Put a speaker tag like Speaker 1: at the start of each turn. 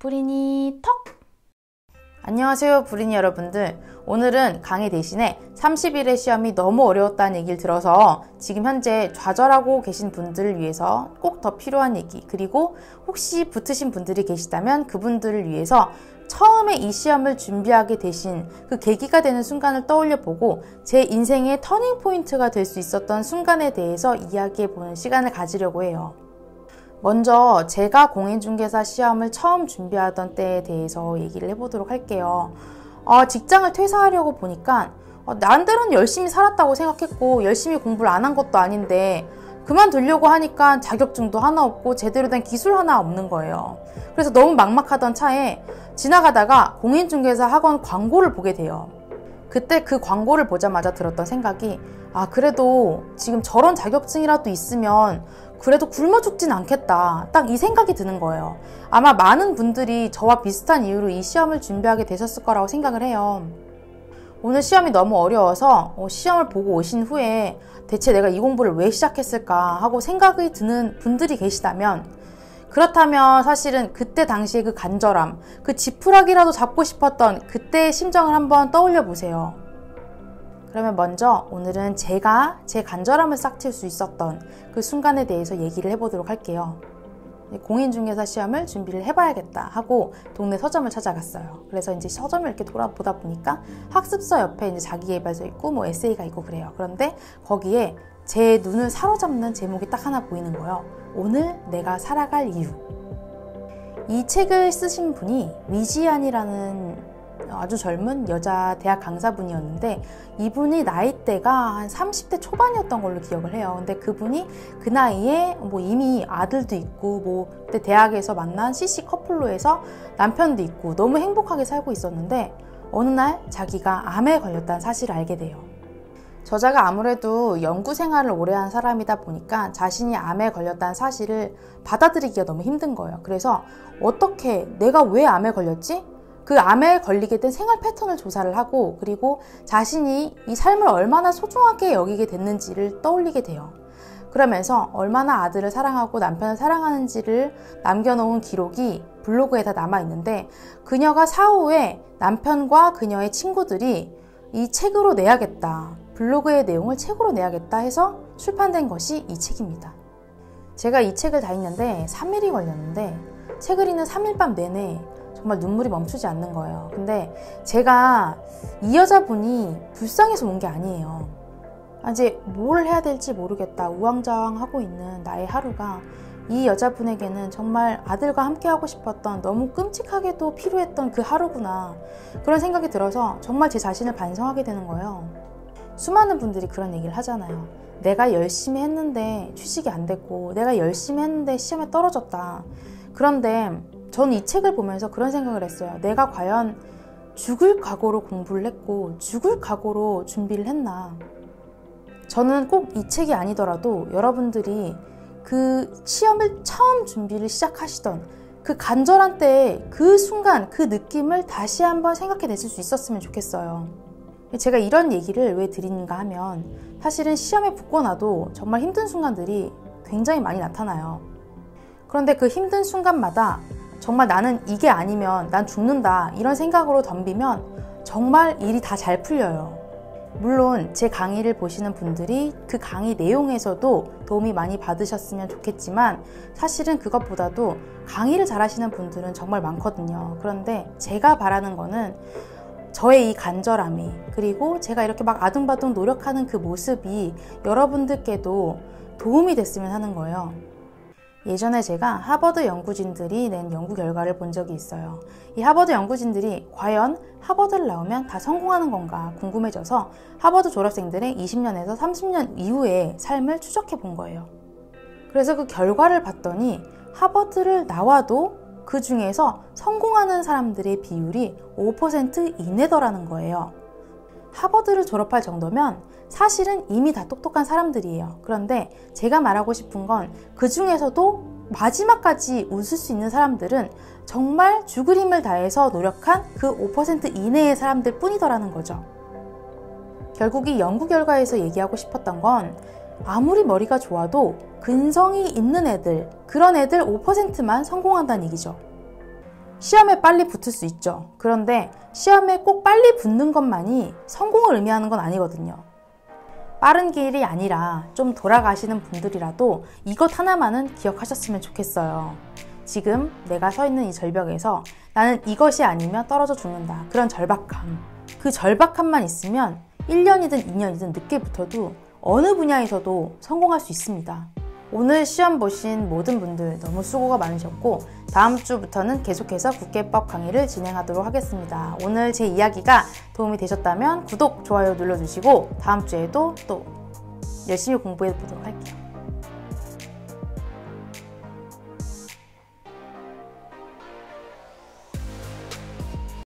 Speaker 1: 브리니 턱! 안녕하세요 브리니 여러분들. 오늘은 강의 대신에 30일의 시험이 너무 어려웠다는 얘기를 들어서 지금 현재 좌절하고 계신 분들을 위해서 꼭 더 필요한 얘기, 그리고 혹시 붙으신 분들이 계시다면 그분들을 위해서 처음에 이 시험을 준비하게 되신 그 계기가 되는 순간을 떠올려 보고 제 인생의 터닝 포인트가 될 수 있었던 순간에 대해서 이야기해 보는 시간을 가지려고 해요. 먼저 제가 공인중개사 시험을 처음 준비하던 때에 대해서 얘기를 해보도록 할게요. 직장을 퇴사하려고 보니까 나름대로는 열심히 살았다고 생각했고 열심히 공부를 안 한 것도 아닌데 그만두려고 하니까 자격증도 하나 없고 제대로 된 기술 하나 없는 거예요. 그래서 너무 막막하던 차에 지나가다가 공인중개사 학원 광고를 보게 돼요. 그때 그 광고를 보자마자 들었던 생각이 그래도 지금 저런 자격증이라도 있으면 그래도 굶어 죽진 않겠다. 딱 이 생각이 드는 거예요. 아마 많은 분들이 저와 비슷한 이유로 이 시험을 준비하게 되셨을 거라고 생각을 해요. 오늘 시험이 너무 어려워서 시험을 보고 오신 후에 대체 내가 이 공부를 왜 시작했을까 하고 생각이 드는 분들이 계시다면, 그렇다면 사실은 그때 당시에 그 간절함, 그 지푸라기라도 잡고 싶었던 그때의 심정을 한번 떠올려 보세요. 그러면 먼저 오늘은 제가 제 간절함을 싹칠 수 있었던 그 순간에 대해서 얘기를 해보도록 할게요. 공인중개사 시험을 준비를 해봐야겠다 하고 동네 서점을 찾아갔어요. 그래서 이제 서점을 이렇게 돌아보다 보니까 학습서 옆에 이제 자기계발서 있고 뭐 에세이가 있고 그래요. 그런데 거기에 제 눈을 사로잡는 제목이 딱 하나 보이는 거예요. 오늘 내가 살아갈 이유. 이 책을 쓰신 분이 위지안이라는 아주 젊은 여자 대학 강사분이었는데, 이분이 나이대가 한 30대 초반이었던 걸로 기억을 해요. 근데 그분이 그 나이에 이미 아들도 있고 그때 대학에서 만난 CC 커플로 해서 남편도 있고 너무 행복하게 살고 있었는데, 어느 날 자기가 암에 걸렸다는 사실을 알게 돼요. 저자가 아무래도 연구 생활을 오래 한 사람이다 보니까 자신이 암에 걸렸다는 사실을 받아들이기가 너무 힘든 거예요. 그래서 어떻게, 내가 왜 암에 걸렸지? 그 암에 걸리게 된 생활 패턴을 조사를 하고, 그리고 자신이 이 삶을 얼마나 소중하게 여기게 됐는지를 떠올리게 돼요. 그러면서 얼마나 아들을 사랑하고 남편을 사랑하는지를 남겨놓은 기록이 블로그에 다 남아있는데, 그녀가 사후에 남편과 그녀의 친구들이 이 책으로 내야겠다, 블로그의 내용을 책으로 내야겠다 해서 출판된 것이 이 책입니다. 제가 이 책을 다 읽는데 3일이 걸렸는데, 책을 읽는 3일 밤 내내 정말 눈물이 멈추지 않는 거예요. 근데 제가 이 여자분이 불쌍해서 온 게 아니에요. 이제 뭘 해야 될지 모르겠다, 우왕좌왕하고 있는 나의 하루가 이 여자분에게는 정말 아들과 함께 하고 싶었던, 너무 끔찍하게도 필요했던 그 하루구나, 그런 생각이 들어서 정말 제 자신을 반성하게 되는 거예요. 수많은 분들이 그런 얘기를 하잖아요. 내가 열심히 했는데 취직이 안 됐고, 내가 열심히 했는데 시험에 떨어졌다. 그런데 저는 이 책을 보면서 그런 생각을 했어요. 내가 과연 죽을 각오로 공부를 했고 죽을 각오로 준비를 했나. 저는 꼭 이 책이 아니더라도 여러분들이 그 시험을 처음 준비를 시작하시던 그 간절한 때의 그 순간, 그 느낌을 다시 한번 생각해 내실 수 있었으면 좋겠어요. 제가 이런 얘기를 왜 드리는가 하면, 사실은 시험에 붙고 나도 정말 힘든 순간들이 굉장히 많이 나타나요. 그런데 그 힘든 순간마다 정말 나는 이게 아니면 난 죽는다, 이런 생각으로 덤비면 정말 일이 다 잘 풀려요. 물론 제 강의를 보시는 분들이 그 강의 내용에서도 도움이 많이 받으셨으면 좋겠지만, 사실은 그것보다도 강의를 잘하시는 분들은 정말 많거든요. 그런데 제가 바라는 거는 저의 이 간절함이, 그리고 제가 이렇게 막 아둥바둥 노력하는 그 모습이 여러분들께도 도움이 됐으면 하는 거예요. 예전에 제가 하버드 연구진들이 낸 연구 결과를 본 적이 있어요. 이 하버드 연구진들이 과연 하버드를 나오면 다 성공하는 건가 궁금해져서 하버드 졸업생들의 20년에서 30년 이후의 삶을 추적해 본 거예요. 그래서 그 결과를 봤더니 하버드를 나와도 그 중에서 성공하는 사람들의 비율이 5% 이내더라는 거예요. 하버드를 졸업할 정도면 사실은 이미 다 똑똑한 사람들이에요. 그런데 제가 말하고 싶은 건, 그 중에서도 마지막까지 웃을 수 있는 사람들은 정말 죽을 힘을 다해서 노력한 그 5% 이내의 사람들 뿐이더라는 거죠. 결국 이 연구 결과에서 얘기하고 싶었던 건, 아무리 머리가 좋아도 근성이 있는 애들, 그런 애들 5%만 성공한다는 얘기죠. 시험에 빨리 붙을 수 있죠. 그런데 시험에 꼭 빨리 붙는 것만이 성공을 의미하는 건 아니거든요. 빠른 길이 아니라 좀 돌아가시는 분들이라도 이것 하나만은 기억하셨으면 좋겠어요. 지금 내가 서 있는 이 절벽에서 나는 이것이 아니면 떨어져 죽는다. 그런 절박함. 그 절박함만 있으면 1년이든 2년이든 늦게 붙어도 어느 분야에서도 성공할 수 있습니다. 오늘 시험 보신 모든 분들 너무 수고가 많으셨고 다음 주부터는 계속해서 국회법 강의를 진행하도록 하겠습니다. 오늘 제 이야기가 도움이 되셨다면 구독, 좋아요 눌러주시고 다음 주에도 또 열심히 공부해 보도록 할게요.